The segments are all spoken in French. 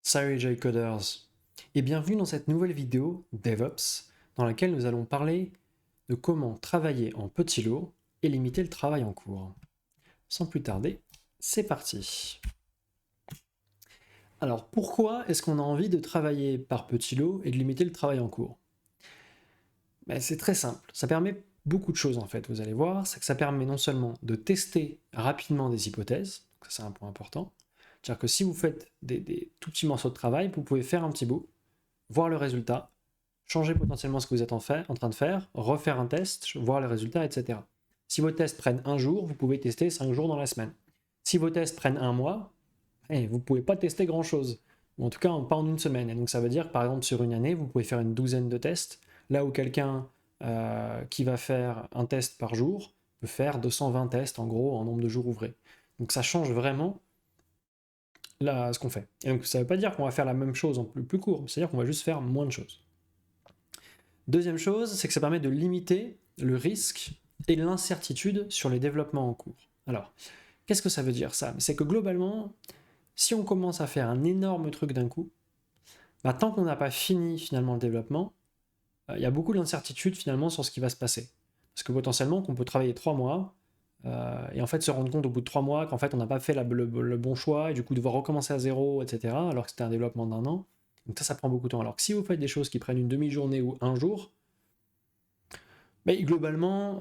Salut J-Coders et bienvenue dans cette nouvelle vidéo DevOps dans laquelle nous allons parler de comment travailler en petits lots et limiter le travail en cours. Sans plus tarder, c'est parti. Alors pourquoi est-ce qu'on a envie de travailler par petits lots et de limiter le travail en cours? C'est très simple, ça permet beaucoup de choses en fait, vous allez voir, c'est que ça permet non seulement de tester rapidement des hypothèses, ça c'est un point important, c'est-à-dire que si vous faites des tout petits morceaux de travail, vous pouvez faire un petit bout, voir le résultat, changer potentiellement ce que vous êtes en train de faire, refaire un test, voir le résultat, etc. Si vos tests prennent un jour, vous pouvez tester 5 jours dans la semaine. Si vos tests prennent un mois, vous ne pouvez pas tester grand-chose, ou en tout cas pas en une semaine. Et donc ça veut dire que par exemple sur une année, vous pouvez faire une douzaine de tests, là où quelqu'un qui va faire un test par jour peut faire 220 tests en gros en nombre de jours ouvrés. Donc ça change vraiment ce qu'on fait. Et donc ça ne veut pas dire qu'on va faire la même chose en plus court, c'est-à-dire qu'on va juste faire moins de choses. Deuxième chose, c'est que ça permet de limiter le risque et l'incertitude sur les développements en cours. Alors, qu'est-ce que ça veut dire ça? C'est que globalement, si on commence à faire un énorme truc d'un coup, tant qu'on n'a pas fini finalement le développement, il y a beaucoup d'incertitude finalement sur ce qui va se passer. Parce que potentiellement, qu'on peut travailler 3 mois, et en fait se rendre compte au bout de 3 mois qu'en fait on n'a pas fait le bon choix, et du coup devoir recommencer à zéro, etc., alors que c'était un développement d'1 an. Donc ça prend beaucoup de temps. Alors que si vous faites des choses qui prennent une demi-journée ou un jour, globalement,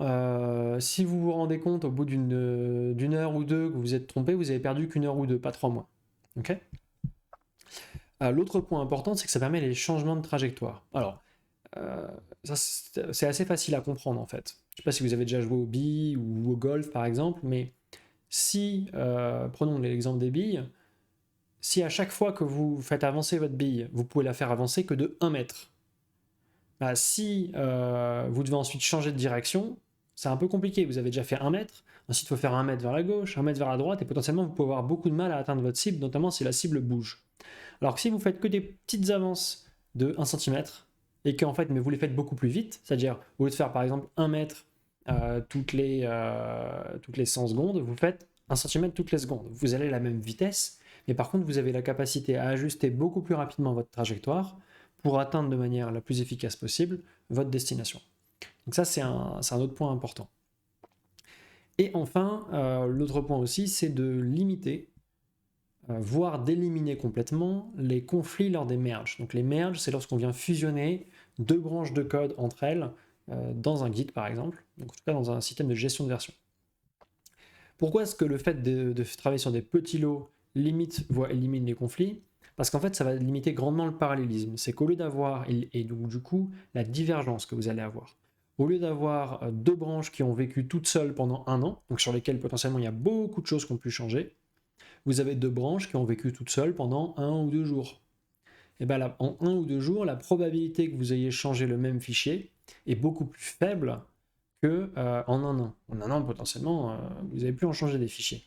si vous vous rendez compte au bout d'une heure ou deux que vous êtes trompé, vous avez perdu qu'une heure ou deux, pas 3 mois. Okay. L'autre point important, c'est que ça permet les changements de trajectoire. Alors, ça, c'est assez facile à comprendre en fait. Je ne sais pas si vous avez déjà joué aux billes ou au golf par exemple, mais si, prenons l'exemple des billes, si à chaque fois que vous faites avancer votre bille, vous pouvez la faire avancer que de 1 mètre, si vous devez ensuite changer de direction, c'est un peu compliqué. Vous avez déjà fait 1 mètre, ensuite il faut faire 1 mètre vers la gauche, 1 mètre vers la droite, et potentiellement vous pouvez avoir beaucoup de mal à atteindre votre cible, notamment si la cible bouge. Alors que si vous faites que des petites avances de 1 cm, et qu'en fait, mais vous les faites beaucoup plus vite, c'est-à-dire au lieu de faire par exemple 1 mètre toutes les 100 secondes, vous faites 1 cm toutes les secondes. Vous allez à la même vitesse, mais par contre vous avez la capacité à ajuster beaucoup plus rapidement votre trajectoire pour atteindre de manière la plus efficace possible votre destination. Donc ça c'est un autre point important. Et enfin, l'autre point aussi, c'est de limiter, voire d'éliminer complètement les conflits lors des merges. Donc les merges, c'est lorsqu'on vient fusionner deux branches de code entre elles, dans un Git par exemple, donc en tout cas dans un système de gestion de version. Pourquoi est-ce que le fait de travailler sur des petits lots limite, voire élimine les conflits? Parce qu'en fait, ça va limiter grandement le parallélisme. C'est qu'au lieu d'avoir, et donc du coup, la divergence que vous allez avoir, au lieu d'avoir deux branches qui ont vécu toutes seules pendant 1 an, donc sur lesquelles potentiellement il y a beaucoup de choses qui ont pu changer, vous avez deux branches qui ont vécu toutes seules pendant 1 ou 2 jours. Et bien là, en 1 ou 2 jours, la probabilité que vous ayez changé le même fichier est beaucoup plus faible que en 1 an. En 1 an, potentiellement, vous avez pu en changer des fichiers.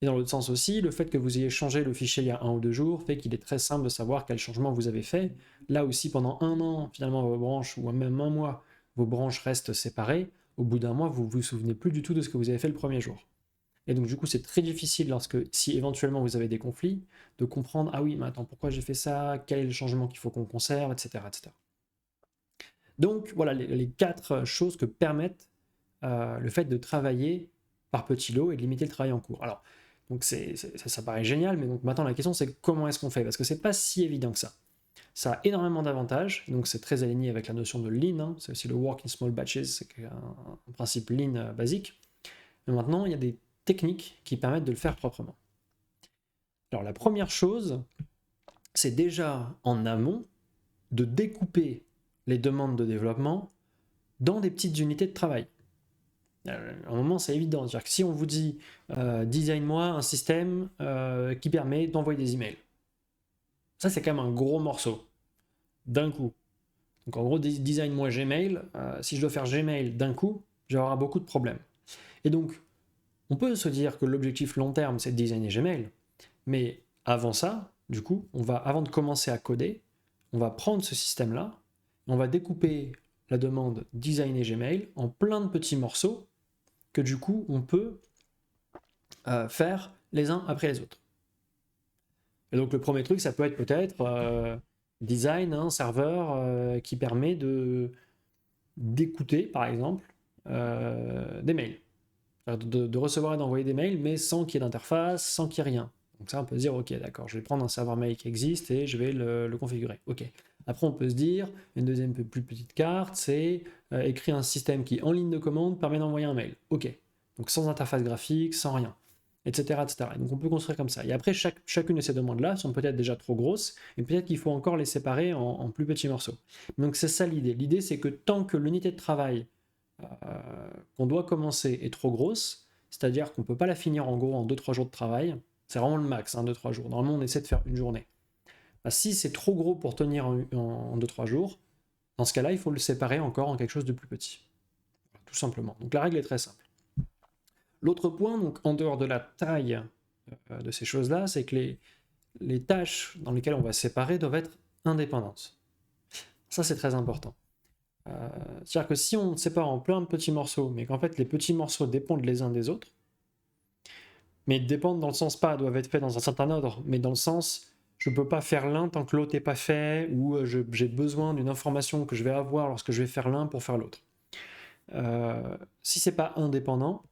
Et dans l'autre sens aussi, le fait que vous ayez changé le fichier il y a 1 ou 2 jours fait qu'il est très simple de savoir quel changement vous avez fait. Là aussi, pendant 1 an, finalement, vos branches, ou même 1 mois, vos branches restent séparées. Au bout d'1 mois, vous ne vous souvenez plus du tout de ce que vous avez fait le premier jour. Et donc du coup, c'est très difficile si éventuellement vous avez des conflits, de comprendre, ah oui, mais attends, pourquoi j'ai fait ça, quel est le changement qu'il faut qu'on conserve, etc., etc. Donc voilà les 4 choses que permettent le fait de travailler par petits lots et de limiter le travail en cours. Alors, donc ça paraît génial, mais donc maintenant la question c'est comment est-ce qu'on fait? Parce que c'est pas si évident que ça. Ça a énormément d'avantages, donc c'est très aligné avec la notion de Lean, hein. C'est aussi le Work in Small Batches, c'est un principe Lean basique. Mais maintenant, il y a des techniques qui permettent de le faire proprement. Alors la première chose, c'est déjà en amont de découper les demandes de développement dans des petites unités de travail. À un moment, c'est évident. C'est-à-dire que si on vous dit design-moi un système qui permet d'envoyer des emails, ça c'est quand même un gros morceau, d'un coup. Donc en gros, design-moi Gmail, si je dois faire Gmail d'un coup, je vais avoir beaucoup de problèmes. Et donc, on peut se dire que l'objectif long terme, c'est de designer Gmail, mais avant ça, du coup, avant de commencer à coder, on va prendre ce système-là, on va découper la demande designer Gmail en plein de petits morceaux que du coup, on peut faire les uns après les autres. Et donc le premier truc, ça peut être design, un serveur qui permet d'écouter, par exemple, des mails. De recevoir et d'envoyer des mails, mais sans qu'il y ait d'interface, sans qu'il y ait rien. Donc ça, on peut se dire, ok, d'accord, je vais prendre un serveur mail qui existe et je vais le configurer. Ok. Après, on peut se dire, une deuxième plus petite carte, c'est écrire un système qui, en ligne de commande, permet d'envoyer un mail. Ok. Donc sans interface graphique, sans rien, etc., etc. Et donc on peut construire comme ça. Et après, chacune de ces demandes-là sont peut-être déjà trop grosses, et peut-être qu'il faut encore les séparer en plus petits morceaux. Donc c'est ça l'idée. L'idée, c'est que tant que l'unité de travail qu'on doit commencer est trop grosse, c'est-à-dire qu'on ne peut pas la finir en gros en 2-3 jours de travail, c'est vraiment le max, 2-3 jours. Normalement, on essaie de faire une journée. Si c'est trop gros pour tenir en 2-3 jours, dans ce cas-là, il faut le séparer encore en quelque chose de plus petit. Tout simplement. Donc la règle est très simple. L'autre point, donc en dehors de la taille de ces choses-là, c'est que les tâches dans lesquelles on va séparer doivent être indépendantes. Ça, c'est très important. C'est-à-dire que si on sépare en plein de petits morceaux, mais qu'en fait les petits morceaux dépendent les uns des autres, mais dépendent dans le sens pas doivent être faits dans un certain ordre, mais dans le sens je ne peux pas faire l'un tant que l'autre n'est pas fait, ou j'ai besoin d'une information que je vais avoir lorsque je vais faire l'un pour faire l'autre. Si c'est pas indépendant,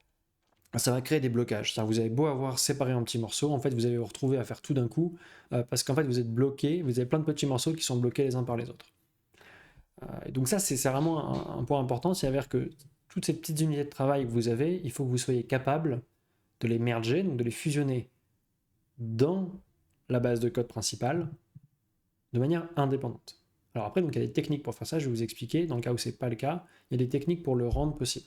ça va créer des blocages. C'est-à-dire vous avez beau avoir séparé en petits morceaux, en fait vous allez vous retrouver à faire tout d'un coup, parce qu'en fait vous êtes bloqué, vous avez plein de petits morceaux qui sont bloqués les uns par les autres. Et donc ça c'est vraiment un point important, c'est-à-dire que toutes ces petites unités de travail que vous avez, il faut que vous soyez capable de les merger, donc de les fusionner dans la base de code principale de manière indépendante. Alors après, donc, il y a des techniques pour faire ça, je vais vous expliquer. Dans le cas où ce n'est pas le cas, il y a des techniques pour le rendre possible.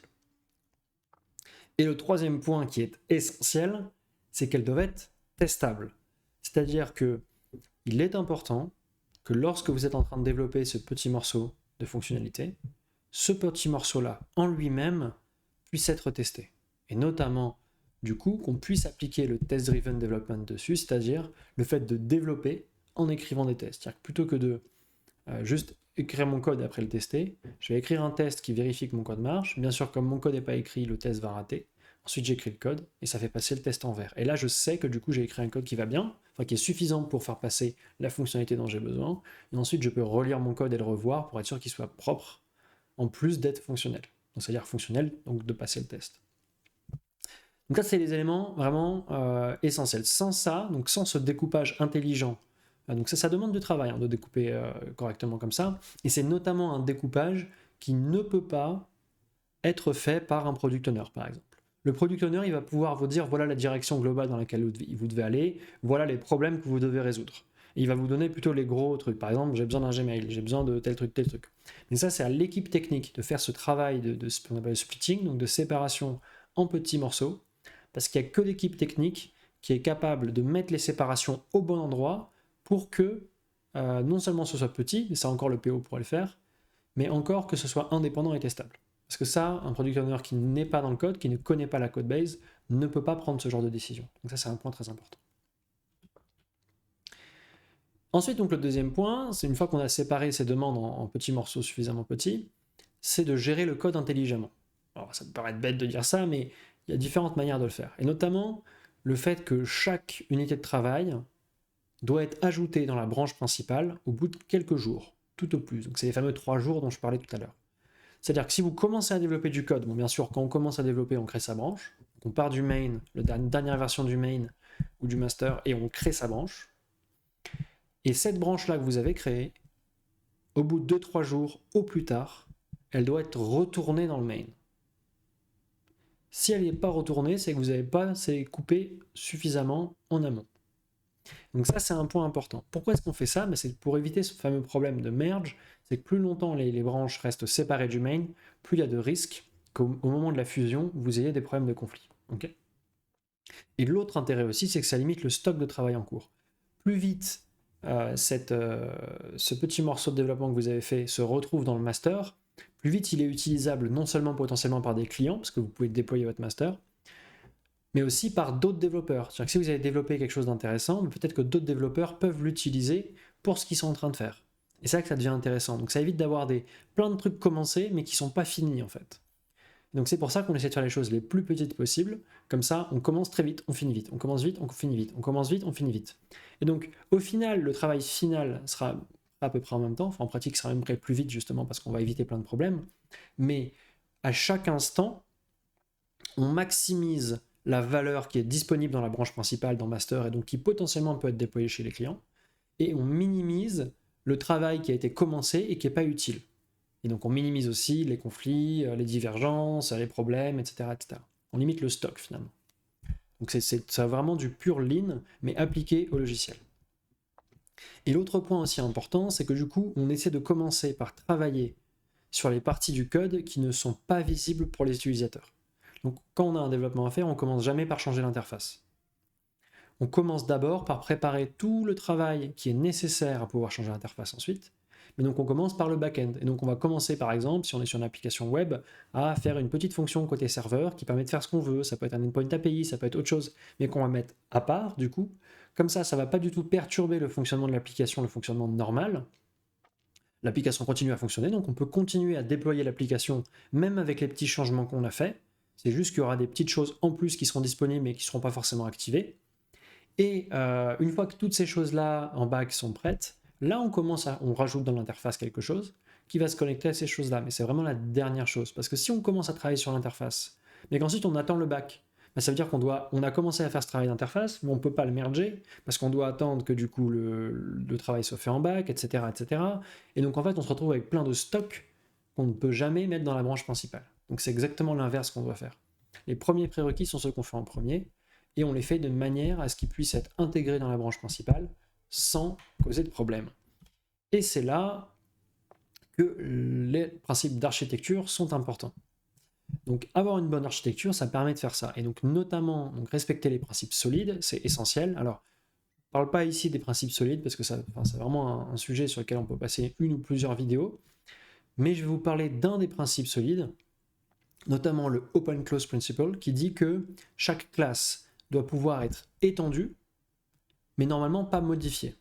Et le troisième point qui est essentiel, c'est qu'elles doivent être testables. C'est-à-dire qu'il est important que lorsque vous êtes en train de développer ce petit morceau de fonctionnalité, ce petit morceau-là, en lui-même, puisse être testé. Et notamment, du coup, qu'on puisse appliquer le test-driven development dessus, c'est-à-dire le fait de développer en écrivant des tests. C'est-à-dire que plutôt que de juste écrire mon code et après le tester, je vais écrire un test qui vérifie que mon code marche. Bien sûr, comme mon code n'est pas écrit, le test va rater. Ensuite, j'écris le code et ça fait passer le test en vert. Et là, je sais que du coup, j'ai écrit un code qui va bien, enfin qui est suffisant pour faire passer la fonctionnalité dont j'ai besoin. Et ensuite, je peux relire mon code et le revoir pour être sûr qu'il soit propre, en plus d'être fonctionnel. Donc, c'est-à-dire fonctionnel, donc de passer le test. Donc ça, c'est les éléments vraiment essentiels. Sans ça, donc sans ce découpage intelligent, donc ça demande du travail de découper correctement comme ça, et c'est notamment un découpage qui ne peut pas être fait par un product owner, par exemple. Le product owner, il va pouvoir vous dire, voilà la direction globale dans laquelle vous devez aller, voilà les problèmes que vous devez résoudre. Et il va vous donner plutôt les gros trucs. Par exemple, j'ai besoin d'un Gmail, j'ai besoin de tel truc, tel truc. Mais ça, c'est à l'équipe technique de faire ce travail de ce qu'on appelle le splitting, donc de séparation en petits morceaux, parce qu'il n'y a que l'équipe technique qui est capable de mettre les séparations au bon endroit pour que non seulement ce soit petit, mais ça encore le PO pourrait le faire, mais encore que ce soit indépendant et testable. Parce que ça, un product owner qui n'est pas dans le code, qui ne connaît pas la code base, ne peut pas prendre ce genre de décision. Donc ça, c'est un point très important. Ensuite, donc le deuxième point, c'est une fois qu'on a séparé ces demandes en petits morceaux suffisamment petits, c'est de gérer le code intelligemment. Alors ça peut paraître bête de dire ça, mais il y a différentes manières de le faire. Et notamment, le fait que chaque unité de travail doit être ajoutée dans la branche principale au bout de quelques jours, tout au plus. Donc c'est les fameux 3 jours dont je parlais tout à l'heure. C'est-à-dire que si vous commencez à développer du code, bon bien sûr, quand on commence à développer, on crée sa branche, on part du main, la dernière version du main ou du master, et on crée sa branche. Et cette branche-là que vous avez créée, au bout de 2-3 jours, au plus tard, elle doit être retournée dans le main. Si elle n'est pas retournée, c'est que vous n'avez pas coupé suffisamment en amont. Donc ça, c'est un point important. Pourquoi est-ce qu'on fait ça? C'est pour éviter ce fameux problème de merge, c'est que plus longtemps les branches restent séparées du main, plus il y a de risques qu'au moment de la fusion, vous ayez des problèmes de conflit. Okay, et l'autre intérêt aussi, c'est que ça limite le stock de travail en cours. Plus vite ce petit morceau de développement que vous avez fait se retrouve dans le master, plus vite il est utilisable non seulement potentiellement par des clients, parce que vous pouvez déployer votre master, mais aussi par d'autres développeurs. C'est-à-dire que si vous avez développé quelque chose d'intéressant, peut-être que d'autres développeurs peuvent l'utiliser pour ce qu'ils sont en train de faire. Et c'est là que ça devient intéressant. Donc ça évite d'avoir plein de trucs commencés, mais qui ne sont pas finis en fait. Donc c'est pour ça qu'on essaie de faire les choses les plus petites possibles. Comme ça, on commence très vite, on finit vite. On commence vite, on finit vite. On commence vite, on finit vite. Et donc, au final, le travail final sera à peu près en même temps. Enfin, en pratique, ça sera même près plus vite, justement, parce qu'on va éviter plein de problèmes. Mais à chaque instant, on maximise la valeur qui est disponible dans la branche principale, dans Master, et donc qui potentiellement peut être déployée chez les clients. Et on minimise le travail qui a été commencé et qui n'est pas utile. Et donc on minimise aussi les conflits, les divergences, les problèmes, etc., etc. On limite le stock finalement. Donc c'est vraiment du pur lean, mais appliqué au logiciel. Et l'autre point aussi important, c'est que du coup, on essaie de commencer par travailler sur les parties du code qui ne sont pas visibles pour les utilisateurs. Donc quand on a un développement à faire, on commence jamais par changer l'interface. On commence d'abord par préparer tout le travail qui est nécessaire à pouvoir changer l'interface ensuite. Mais donc on commence par le back-end. Et donc on va commencer par exemple, si on est sur une application web, à faire une petite fonction côté serveur qui permet de faire ce qu'on veut. Ça peut être un endpoint API, ça peut être autre chose, mais qu'on va mettre à part du coup. Comme ça ne va pas du tout perturber le fonctionnement de l'application, le fonctionnement normal. L'application continue à fonctionner, donc on peut continuer à déployer l'application même avec les petits changements qu'on a fait. C'est juste qu'il y aura des petites choses en plus qui seront disponibles mais qui ne seront pas forcément activées. Et une fois que toutes ces choses-là en back sont prêtes, là on rajoute dans l'interface quelque chose qui va se connecter à ces choses-là. Mais c'est vraiment la dernière chose. Parce que si on commence à travailler sur l'interface, mais qu'ensuite on attend le back, bah, ça veut dire on a commencé à faire ce travail d'interface, mais on ne peut pas le merger, parce qu'on doit attendre que du coup le travail soit fait en back, etc., etc. Et donc en fait on se retrouve avec plein de stocks qu'on ne peut jamais mettre dans la branche principale. Donc c'est exactement l'inverse qu'on doit faire. Les premiers prérequis sont ceux qu'on fait en premier, et on les fait de manière à ce qu'ils puissent être intégrés dans la branche principale sans causer de problème. Et c'est là que les principes d'architecture sont importants. Donc avoir une bonne architecture, ça permet de faire ça. Et donc notamment, respecter les principes solides, c'est essentiel. Alors, je ne parle pas ici des principes solides, parce que c'est vraiment un sujet sur lequel on peut passer une ou plusieurs vidéos, mais je vais vous parler d'un des principes solides, notamment le Open Close Principle, qui dit que chaque classe doit pouvoir être étendue, mais normalement pas modifiée.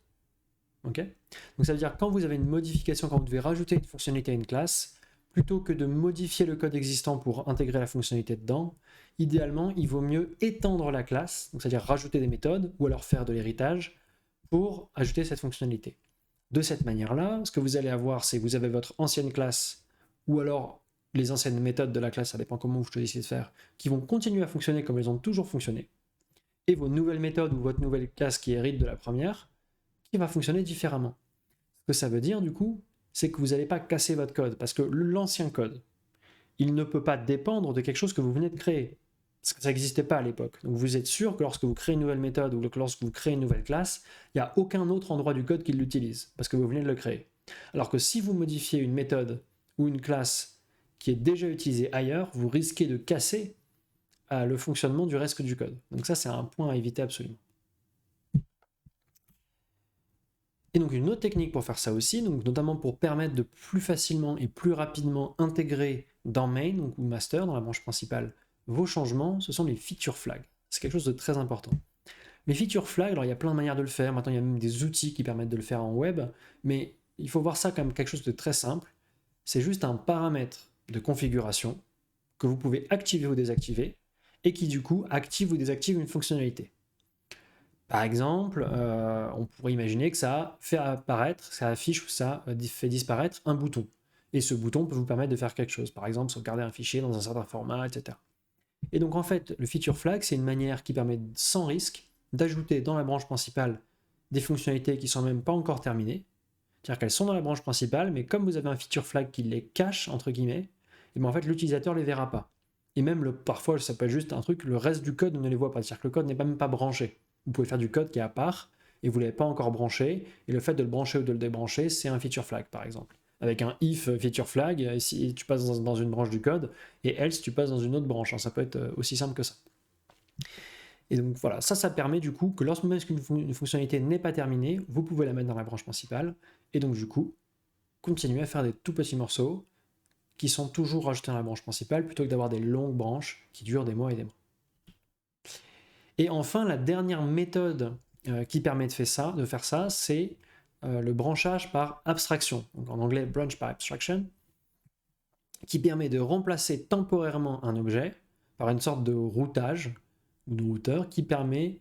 Okay, donc ça veut dire que quand vous avez une modification, quand vous devez rajouter une fonctionnalité à une classe, plutôt que de modifier le code existant pour intégrer la fonctionnalité dedans, idéalement, il vaut mieux étendre la classe, c'est-à-dire rajouter des méthodes ou alors faire de l'héritage pour ajouter cette fonctionnalité. De cette manière-là, ce que vous allez avoir, c'est que vous avez votre ancienne classe ou alors les anciennes méthodes de la classe, ça dépend comment vous choisissez de faire, qui vont continuer à fonctionner comme elles ont toujours fonctionné. Et vos nouvelles méthodes ou votre nouvelle classe qui hérite de la première, qui va fonctionner différemment. Ce que ça veut dire, du coup, c'est que vous n'allez pas casser votre code, parce que l'ancien code, il ne peut pas dépendre de quelque chose que vous venez de créer, parce que ça n'existait pas à l'époque. Donc vous êtes sûr que lorsque vous créez une nouvelle méthode ou lorsque vous créez une nouvelle classe, il n'y a aucun autre endroit du code qui l'utilise, parce que vous venez de le créer. Alors que si vous modifiez une méthode ou une classe qui est déjà utilisée ailleurs, vous risquez de casser le fonctionnement du reste du code. Donc ça, c'est un point à éviter absolument. Et donc une autre technique pour faire ça aussi, donc notamment pour permettre de plus facilement et plus rapidement intégrer dans main ou master, dans la branche principale, vos changements, ce sont les feature flags. C'est quelque chose de très important. Les feature flags, alors il y a plein de manières de le faire, maintenant il y a même des outils qui permettent de le faire en web, mais il faut voir ça comme quelque chose de très simple. C'est juste un paramètre de configuration que vous pouvez activer ou désactiver, et qui du coup active ou désactive une fonctionnalité. Par exemple, on pourrait imaginer que ça fait apparaître, ça affiche ou ça fait disparaître un bouton. Et ce bouton peut vous permettre de faire quelque chose, par exemple sauvegarder un fichier dans un certain format, etc. Et donc en fait, le feature flag, c'est une manière qui permet sans risque d'ajouter dans la branche principale des fonctionnalités qui ne sont même pas encore terminées. C'est-à-dire qu'elles sont dans la branche principale, mais comme vous avez un feature flag qui les cache, entre guillemets, et bien en fait l'utilisateur ne les verra pas. Et même parfois, ça peut être juste un truc, le reste du code ne les voit pas, c'est-à-dire que le code n'est même pas branché. Vous pouvez faire du code qui est à part, et vous ne l'avez pas encore branché, et le fait de le brancher ou de le débrancher, c'est un feature flag par exemple. Avec un if feature flag, si tu passes dans une branche du code, et else tu passes dans une autre branche, ça peut être aussi simple que ça. Et donc voilà, ça permet du coup que lorsque même une fonctionnalité n'est pas terminée, vous pouvez la mettre dans la branche principale, et donc du coup, continuer à faire des tout petits morceaux qui sont toujours rajoutés dans la branche principale, plutôt que d'avoir des longues branches qui durent des mois et des mois. Et enfin, la dernière méthode qui permet de faire ça, c'est le branchage par abstraction. Donc en anglais, branch by abstraction. qui permet de remplacer temporairement un objet par une sorte de routage ou de routeur qui permet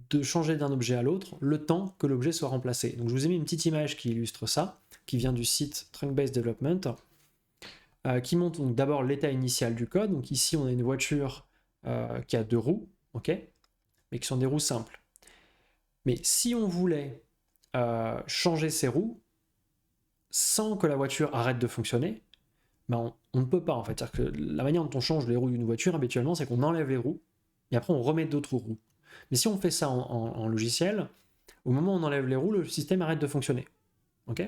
de changer d'un objet à l'autre le temps que l'objet soit remplacé. Donc je vous ai mis une petite image qui illustre ça, qui vient du site Trunk-Based Development, qui montre donc d'abord l'état initial du code. Donc ici on a une voiture qui a 2 roues, ok, mais qui sont des roues simples. Mais si on voulait changer ces roues sans que la voiture arrête de fonctionner, ben on ne peut pas en fait. C'est-à-dire que la manière dont on change les roues d'une voiture habituellement, c'est qu'on enlève les roues et après on remet d'autres roues. Mais si on fait ça en logiciel, au moment où on enlève les roues, le système arrête de fonctionner. Ok ?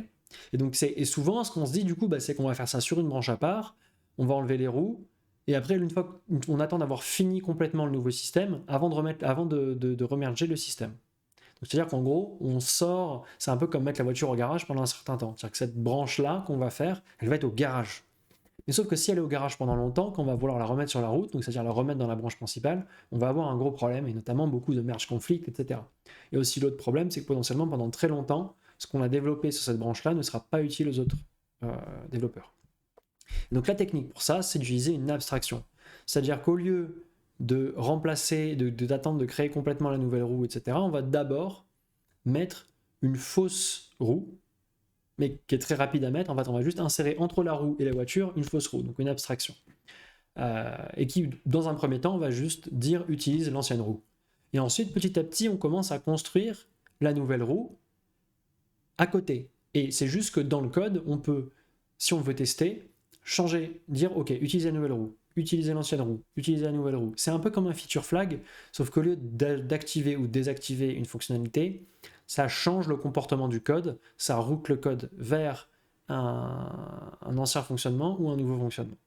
Et donc souvent, ce qu'on se dit du coup, bah, c'est qu'on va faire ça sur une branche à part, on va enlever les roues, et après, une fois qu'on attend d'avoir fini complètement le nouveau système, avant de remerger le système. C'est-à-dire qu'en gros, on sort, c'est un peu comme mettre la voiture au garage pendant un certain temps. C'est-à-dire que cette branche-là qu'on va faire, elle va être au garage. Mais sauf que si elle est au garage pendant longtemps, quand on va vouloir la remettre sur la route, donc c'est-à-dire la remettre dans la branche principale, on va avoir un gros problème, et notamment beaucoup de merge conflicts, etc. Et aussi l'autre problème, c'est que potentiellement pendant très longtemps, ce qu'on a développé sur cette branche-là ne sera pas utile aux autres développeurs. Donc la technique pour ça, c'est d'utiliser une abstraction. C'est-à-dire qu'au lieu de remplacer, d'attendre de créer complètement la nouvelle roue, etc., on va d'abord mettre une fausse roue, mais qui est très rapide à mettre. En fait, on va juste insérer entre la roue et la voiture une fausse roue, donc une abstraction. Et qui, dans un premier temps, va juste dire utilise l'ancienne roue. Et ensuite, petit à petit, on commence à construire la nouvelle roue à côté. Et c'est juste que dans le code, on peut, si on veut tester, changer, dire ok, utilisez la nouvelle roue, utiliser l'ancienne roue, utiliser la nouvelle roue. C'est un peu comme un feature flag, sauf qu'au lieu d'activer ou désactiver une fonctionnalité, ça change le comportement du code, ça route le code vers un ancien fonctionnement ou un nouveau fonctionnement.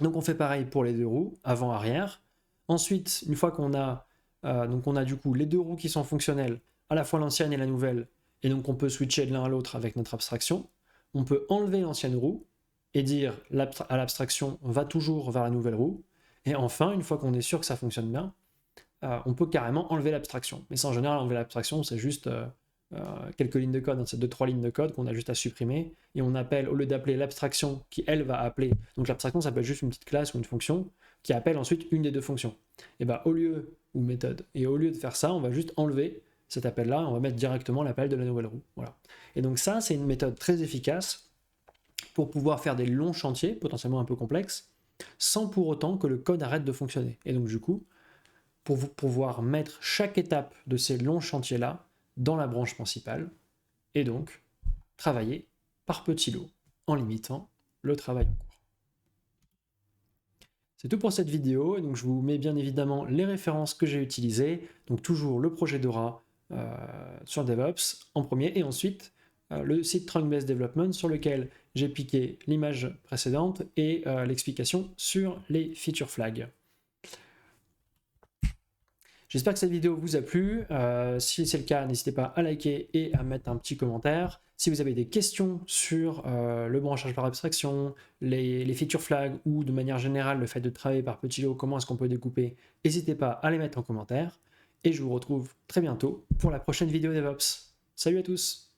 Donc on fait pareil pour les 2 roues, avant-arrière. Ensuite, une fois qu'on a, donc on a du coup les 2 roues qui sont fonctionnelles, à la fois l'ancienne et la nouvelle, et donc on peut switcher de l'un à l'autre avec notre abstraction. On peut enlever l'ancienne roue et dire à l'abstraction va toujours vers la nouvelle roue. Et enfin, une fois qu'on est sûr que ça fonctionne bien, on peut carrément enlever l'abstraction. Mais ça, en général, enlever l'abstraction, c'est juste quelques lignes de code, hein, c'est 2-3 lignes de code qu'on a juste à supprimer, et on appelle, au lieu d'appeler l'abstraction qui, elle, va appeler, donc l'abstraction, ça peut être juste une petite classe ou une fonction, qui appelle ensuite une des 2 fonctions. Et bah, au lieu, ou méthode, et au lieu de faire ça, on va juste enlever cet appel-là, on va mettre directement l'appel de la nouvelle roue. Voilà. Et donc ça, c'est une méthode très efficace pour pouvoir faire des longs chantiers, potentiellement un peu complexes, sans pour autant que le code arrête de fonctionner. Et donc du coup, pour pouvoir mettre chaque étape de ces longs chantiers-là dans la branche principale, et donc travailler par petits lots, en limitant le travail en cours. C'est tout pour cette vidéo, et donc je vous mets bien évidemment les références que j'ai utilisées, donc toujours le projet Dora sur DevOps en premier, et ensuite le site Trunk-Based Development sur lequel j'ai piqué l'image précédente et l'explication sur les feature flags. J'espère que cette vidéo vous a plu. Si c'est le cas, n'hésitez pas à liker et à mettre un petit commentaire. Si vous avez des questions sur le branchage par abstraction, les feature flags ou de manière générale le fait de travailler par petits lots, comment est-ce qu'on peut découper, n'hésitez pas à les mettre en commentaire. Et je vous retrouve très bientôt pour la prochaine vidéo DevOps. Salut à tous!